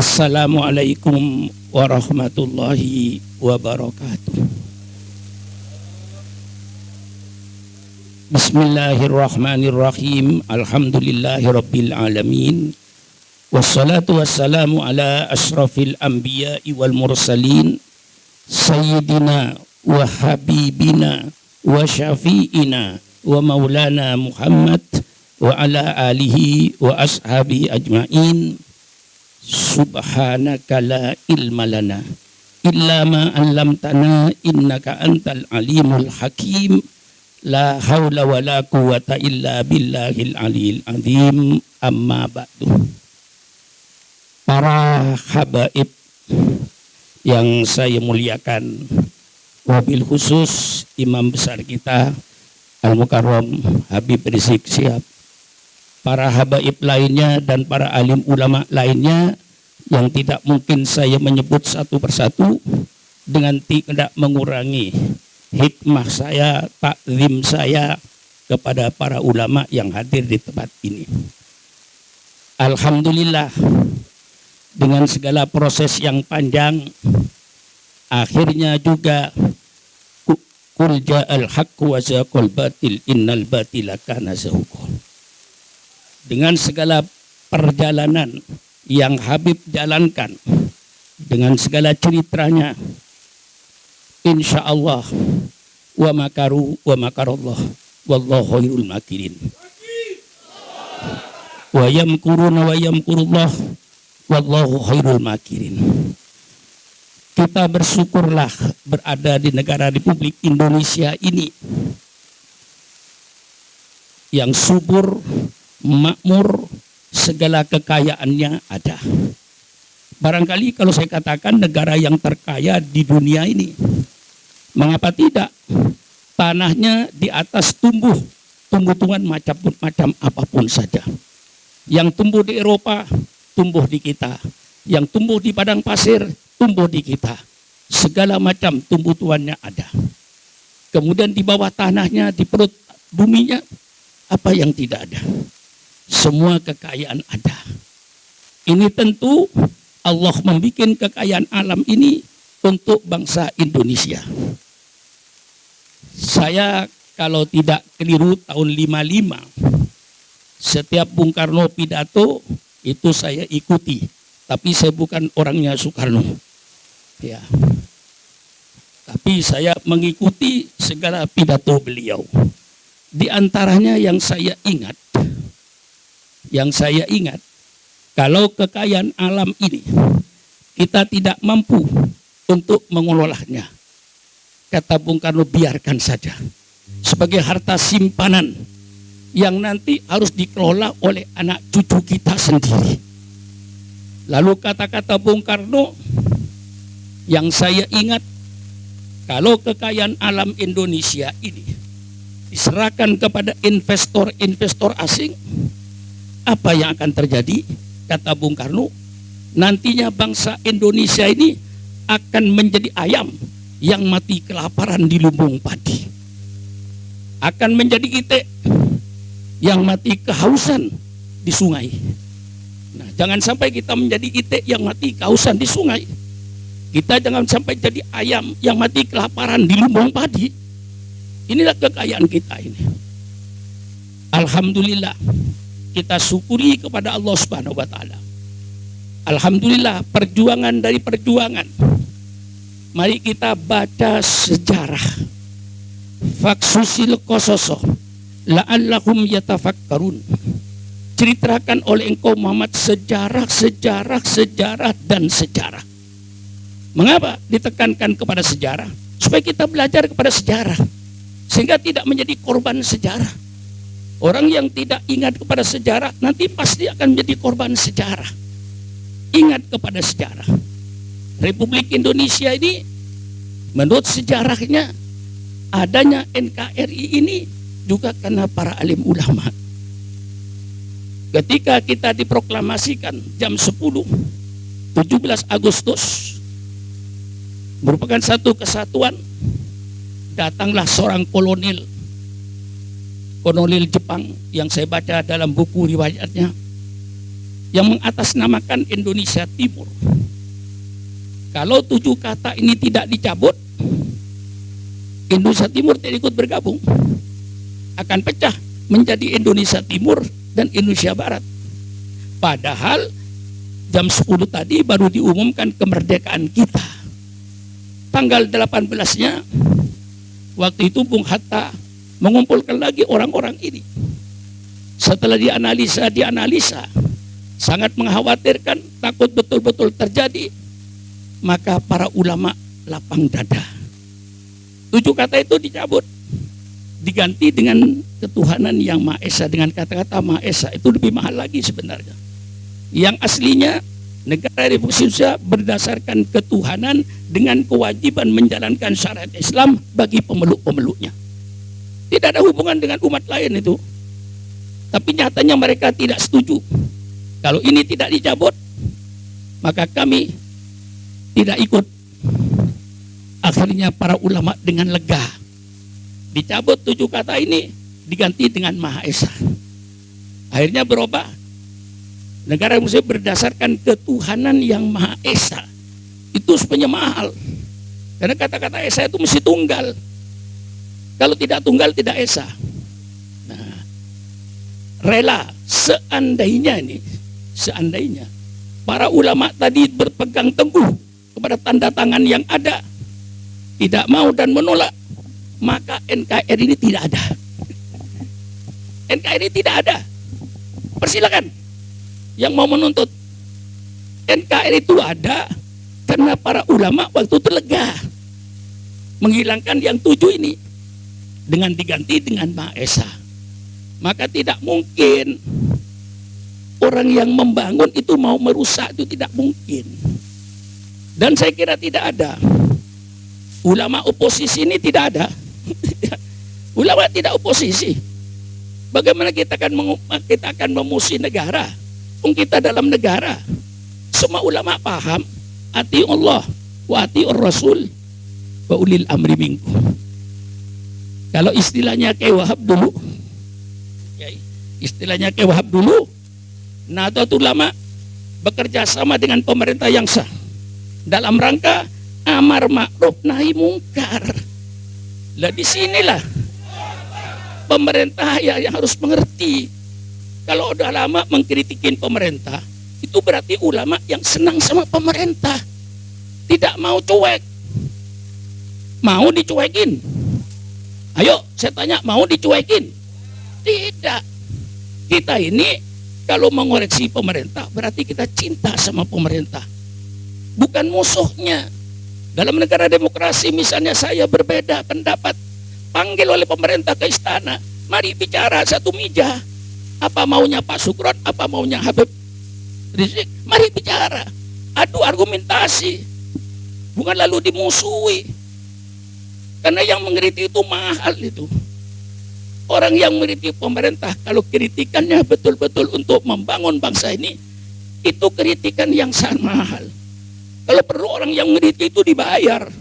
Assalamualaikum warahmatullahi wabarakatuh. Bismillahirrahmanirrahim. Alhamdulillahirabbil alamin. Wassalatu wassalamu ala asyrafil anbiya'i wal mursalin sayyidina wa habibina wa syafi'ina wa maulana Muhammad wa ala alihi wa ashabihi ajma'in. Subhanaka la ilma lana illa ma 'allamtana innaka antal alimul hakim. La haula wala quwata illa billahil aliyil azim. Amma ba'du. Para habaib yang saya muliakan, wabil khusus imam besar kita Al-Mukarram Habib Rizik Syihab, para habaib lainnya dan para alim ulama lainnya yang tidak mungkin saya menyebut satu persatu dengan tidak mengurangi hikmah saya, takzim saya kepada para ulama yang hadir di tempat ini. Alhamdulillah, dengan segala proses yang panjang, akhirnya juga qul ja'al haqqu wa zaqal batil innal batila kana zahuqa. Dengan segala perjalanan yang Habib jalankan, dengan segala ceritanya, insya Allah wa makaru wa makarallah wallahu khairul makirin wa yamkuruna wa yamkurullah wallahu khairul makirin. Kita bersyukurlah berada di negara Republik Indonesia ini yang subur, makmur, segala kekayaannya ada. Barangkali kalau saya katakan negara yang terkaya di dunia ini, mengapa tidak? Tanahnya di atas tumbuh-tumbuhan macam apapun saja. Yang tumbuh di Eropa, tumbuh di kita. Yang tumbuh di padang pasir, tumbuh di kita. Segala macam tumbuh-tumbuhannya ada. Kemudian di bawah tanahnya, di perut buminya, apa yang tidak ada? Semua kekayaan ada. Ini tentu Allah membuat kekayaan alam ini untuk bangsa Indonesia. Saya kalau tidak keliru tahun 55, setiap Bung Karno pidato itu saya ikuti. Tapi saya bukan orangnya Soekarno. Ya. Tapi saya mengikuti segala pidato beliau. Di antaranya yang saya ingat, kalau kekayaan alam ini kita tidak mampu untuk mengelolanya, kata Bung Karno, biarkan saja sebagai harta simpanan yang nanti harus dikelola oleh anak cucu kita sendiri. Lalu kata-kata Bung Karno yang saya ingat, kalau kekayaan alam Indonesia ini diserahkan kepada investor-investor asing, apa yang akan terjadi? Kata Bung Karno, nantinya bangsa Indonesia ini akan menjadi ayam yang mati kelaparan di lumbung padi. Akan menjadi itik yang mati kehausan di sungai. Nah, jangan sampai kita menjadi itik yang mati kehausan di sungai. Kita jangan sampai jadi ayam yang mati kelaparan di lumbung padi. Inilah kekayaan kita ini. Alhamdulillah, kita syukuri kepada Allah Subhanahu wa taala. Alhamdulillah, perjuangan dari perjuangan. Mari kita baca sejarah. Faksusil qososo la'allahum yatafakkarun. Ceritakan oleh engkau Muhammad sejarah dan sejarah. Mengapa ditekankan kepada sejarah? Supaya kita belajar kepada sejarah, sehingga tidak menjadi korban sejarah. Orang yang tidak ingat kepada sejarah nanti pasti akan menjadi korban sejarah. Ingat kepada sejarah. Republik Indonesia ini menurut sejarahnya, adanya NKRI ini juga karena para alim ulama. Ketika kita diproklamasikan jam 10 17 Agustus merupakan satu kesatuan, datanglah seorang kolonel Jepang yang saya baca dalam buku riwayatnya. yang mengatasnamakan Indonesia Timur. Kalau 7 kata ini tidak dicabut, Indonesia Timur tidak ikut bergabung, akan pecah menjadi Indonesia Timur dan Indonesia Barat. Padahal jam 10 tadi baru diumumkan kemerdekaan kita. Tanggal 18-nya, waktu itu Bung Hatta mengumpulkan lagi orang-orang ini. Setelah dianalisa, sangat mengkhawatirkan, takut betul-betul terjadi, maka para ulama lapang dada. 7 kata itu dicabut, diganti dengan ketuhanan yang Maha Esa. Dengan kata-kata Maha Esa itu lebih mahal lagi sebenarnya. Yang aslinya negara Republik Indonesia berdasarkan ketuhanan dengan kewajiban menjalankan syariat Islam bagi pemeluk-pemeluknya. Tidak ada hubungan dengan umat lain itu. Tapi nyatanya mereka tidak setuju. Kalau ini tidak dicabut, maka kami tidak ikut. Akhirnya para ulama dengan lega dicabut 7 kata ini, diganti dengan Maha Esa. Akhirnya berubah. Negara Indonesia berdasarkan ketuhanan yang Maha Esa. Itu sebenarnya mahal. Karena kata-kata Esa itu mesti tunggal. Kalau tidak tunggal tidak Esa. Nah, rela seandainya para ulama tadi berpegang teguh kepada tanda tangan yang ada, tidak mau dan menolak, maka NKRI ini tidak ada. NKRI tidak ada. Persilakan yang mau menuntut. NKRI itu ada karena para ulama waktu itu lega menghilangkan yang 7 ini dengan diganti dengan Maha Esa. Maka tidak mungkin orang yang membangun itu mau merusak, itu tidak mungkin. Dan saya kira tidak ada. Ulama oposisi ini tidak ada. Ulama tidak oposisi. Bagaimana kita akan memusuhi negara? Kita dalam negara. Semua ulama paham, ati Allah wa ati Rasul wa ulil amri minkum. Kalau istilahnya Kiai Wahab dulu, Nahdlatul Ulama bekerja sama dengan pemerintah yang sah dalam rangka amar ma'ruf nahi mungkar. Lah disinilah pemerintah yang harus mengerti. Kalau udah lama mengkritikin pemerintah, itu berarti ulama yang senang sama pemerintah, tidak mau cuek, mau dicuekin. Ayo saya tanya, mau dicuekin? Tidak. Kita ini kalau mengoreksi pemerintah berarti kita cinta sama pemerintah, bukan musuhnya. Dalam negara demokrasi misalnya saya berbeda pendapat, panggil oleh pemerintah ke istana, mari bicara satu meja. Apa maunya Pak Sukron, apa maunya Habib Rizik, mari bicara, adu argumentasi, bukan lalu dimusuhi. Karena yang mengkritik itu mahal itu. Orang yang mengkritik pemerintah, kalau kritikannya betul-betul untuk membangun bangsa ini, itu kritikan yang sangat mahal. Kalau perlu orang yang mengkritik itu dibayar.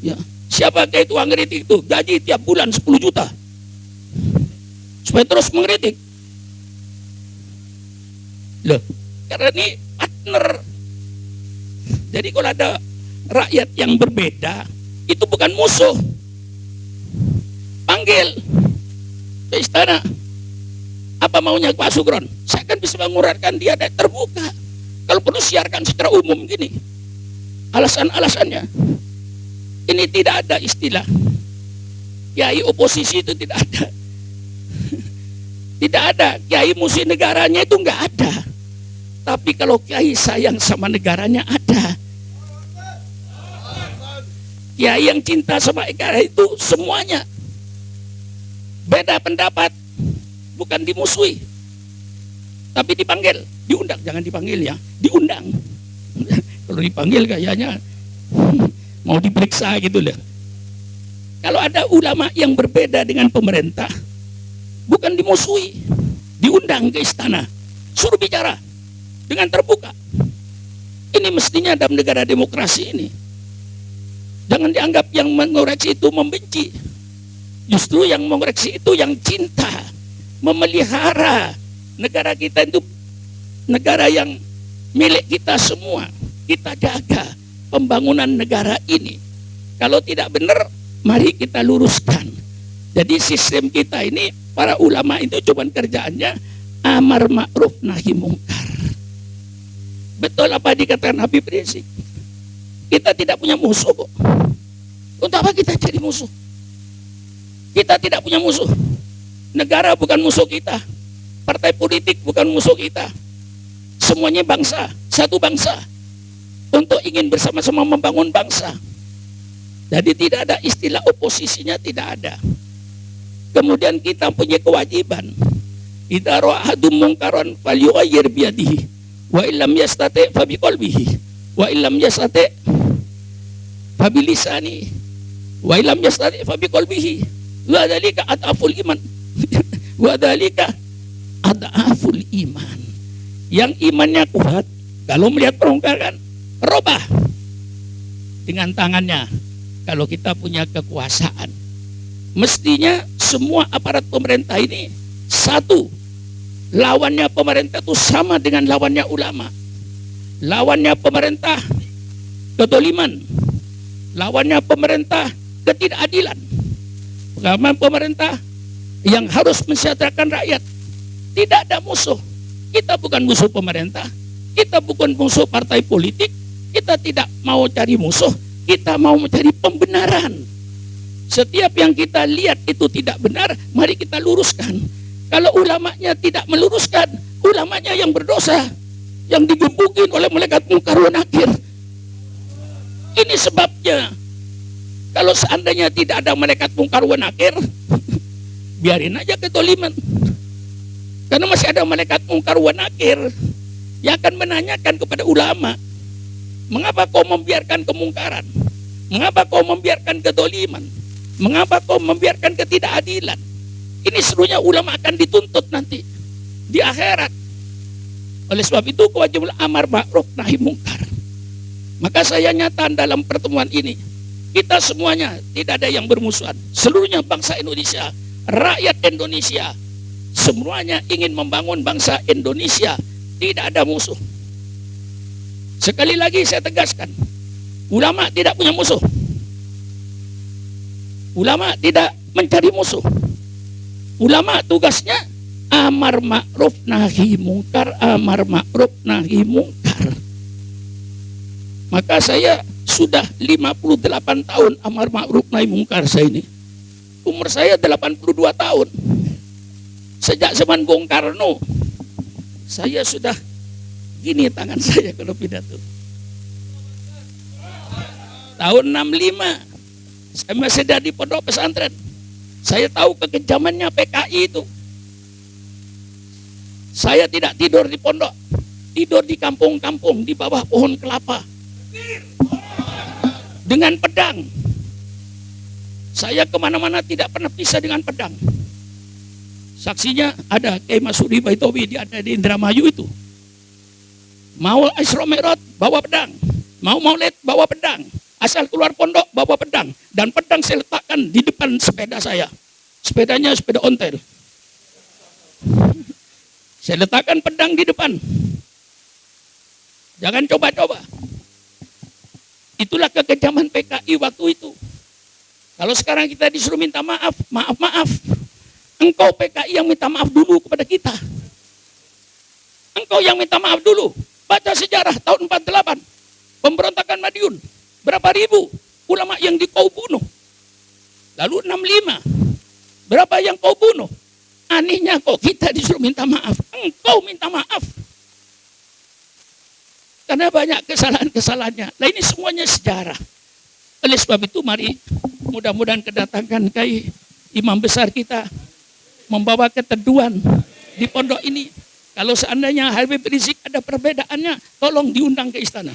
Ya, siapa kayak tukang kritik itu? Gaji tiap bulan 10 juta. Supaya terus mengkritik. Loh, karena ini partner. Jadi kalau ada rakyat yang berbeda, itu bukan musuh. Panggil ke istana. Apa maunya Pak Sugron? Saya kan bisa menguraikan dia dan terbuka. Kalau perlu siarkan secara umum gini. Alasan-alasannya. Ini tidak ada istilah kiai oposisi, itu tidak ada. Tidak ada. Kiai musuh negaranya itu enggak ada. Tapi kalau kiai sayang sama negaranya ada. Kiai yang cinta sama negara itu semuanya. Beda pendapat, bukan dimusuhi, tapi dipanggil, diundang. Jangan dipanggil ya, diundang. Kalau dipanggil kayaknya mau diperiksa gitu loh. Kalau ada ulama yang berbeda dengan pemerintah, bukan dimusuhi, diundang ke istana, suruh bicara dengan terbuka. Ini mestinya dalam negara demokrasi ini. Jangan dianggap yang mengoreksi itu membenci. Justru yang mengoreksi itu yang cinta, memelihara negara kita itu negara yang milik kita semua. Kita jaga pembangunan negara ini. Kalau tidak benar, mari kita luruskan. Jadi sistem kita ini, para ulama itu cuma kerjaannya amar ma'ruf nahi mungkar. Betul apa dikatakan Habib Rizik. Kita tidak punya musuh kok. Untuk apa kita jadi musuh? Kita tidak punya musuh. Negara bukan musuh kita. Partai politik bukan musuh kita. Semuanya bangsa, satu bangsa. Untuk ingin bersama-sama membangun bangsa. Jadi tidak ada istilah oposisinya, tidak ada. Kemudian kita punya kewajiban. Idza ra'a ahadum munkaran falyughayyir biyadihi wa illam yastati' fa biqalbihi wa illam yastati' fa bilisani wa illam yastati' fa biqalbihi wa dzalika adaful iman. Wa dzalika adaful iman. Yang imannya kuat kalau melihat perongkaran robah dengan tangannya. Kalau kita punya kekuasaan, mestinya semua aparat pemerintah ini satu, lawannya pemerintah itu sama dengan lawannya ulama. Lawannya pemerintah kedoliman, lawannya pemerintah ketidakadilan. Lawan pemerintah yang harus mensejahterakan rakyat. Tidak ada musuh. Kita bukan musuh pemerintah, kita bukan musuh partai politik, kita tidak mau cari musuh, kita mau mencari pembenaran. Setiap yang kita lihat itu tidak benar, mari kita luruskan. Kalau ulamanya tidak meluruskan, ulamanya yang berdosa, yang digebukin oleh malaikat munkar wa nakir. Ini sebabnya. Kalau seandainya tidak ada malaikat munkar wa nakir, biarin aja ketoliman. Karena masih ada malaikat munkar wa nakir yang akan menanyakan kepada ulama, mengapa kau membiarkan kemungkaran? Mengapa kau membiarkan kedoliman? Mengapa kau membiarkan ketidakadilan? Ini seluruhnya ulama akan dituntut nanti di akhirat. Oleh sebab itu kewajiban amar ma'ruf nahi mungkar. Maka saya nyatakan dalam pertemuan ini, kita semuanya tidak ada yang bermusuhan. Seluruhnya bangsa Indonesia, rakyat Indonesia, semuanya ingin membangun bangsa Indonesia. Tidak ada musuh. Sekali lagi saya tegaskan, ulama tidak punya musuh. Ulama tidak mencari musuh. Ulama tugasnya amar ma'ruf nahi mungkar, amar ma'ruf nahi mungkar. Maka saya sudah 58 tahun amar ma'ruf nahi mungkar saya ini. Umur saya 82 tahun. Sejak zaman Bung Karno, saya sudah gini tangan saya kalau pidato. Tahun 65 saya masih ada di pondok pesantren. Saya tahu kekejamannya PKI itu. Saya tidak tidur di pondok, tidur di kampung-kampung di bawah pohon kelapa dengan pedang. Saya kemana-mana tidak pernah pisah dengan pedang. Saksinya ada Kiai Masudi Baitowi, dia ada di Indramayu itu. Mau Isra Mi'raj bawa pedang, mau Maulid bawa pedang. Asal keluar pondok bawa pedang, dan pedang saya letakkan di depan sepeda saya. Sepedanya sepeda ontel. Saya letakkan pedang di depan. Jangan coba-coba. Itulah kekejaman PKI waktu itu. Kalau sekarang kita disuruh minta maaf, maaf. Engkau PKI yang minta maaf dulu kepada kita. Engkau yang minta maaf dulu. Baca sejarah tahun 48, pemberontakan Madiun. Berapa ribu ulama yang kau bunuh? Lalu 65, berapa yang kau bunuh? Anehnya kok kita disuruh minta maaf, engkau minta maaf. Karena banyak kesalahan-kesalahannya. Nah ini semuanya sejarah. Oleh sebab itu mari mudah-mudahan kedatangan Kiai Imam besar kita membawa keteduhan di pondok ini. Kalau seandainya Habib Rizik ada perbedaannya, tolong diundang ke istana.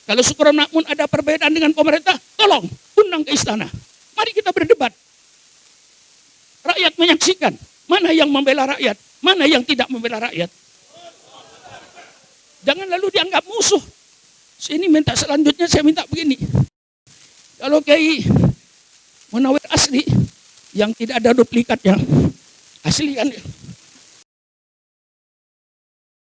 Kalau Syukur Makmun ada perbedaan dengan pemerintah, tolong undang ke istana. Mari kita berdebat. Rakyat menyaksikan mana yang membela rakyat, mana yang tidak membela rakyat. Jangan lalu dianggap musuh. Sini minta selanjutnya, saya minta begini. Kalau Kiai Munawir asli, yang tidak ada duplikatnya, asli kan?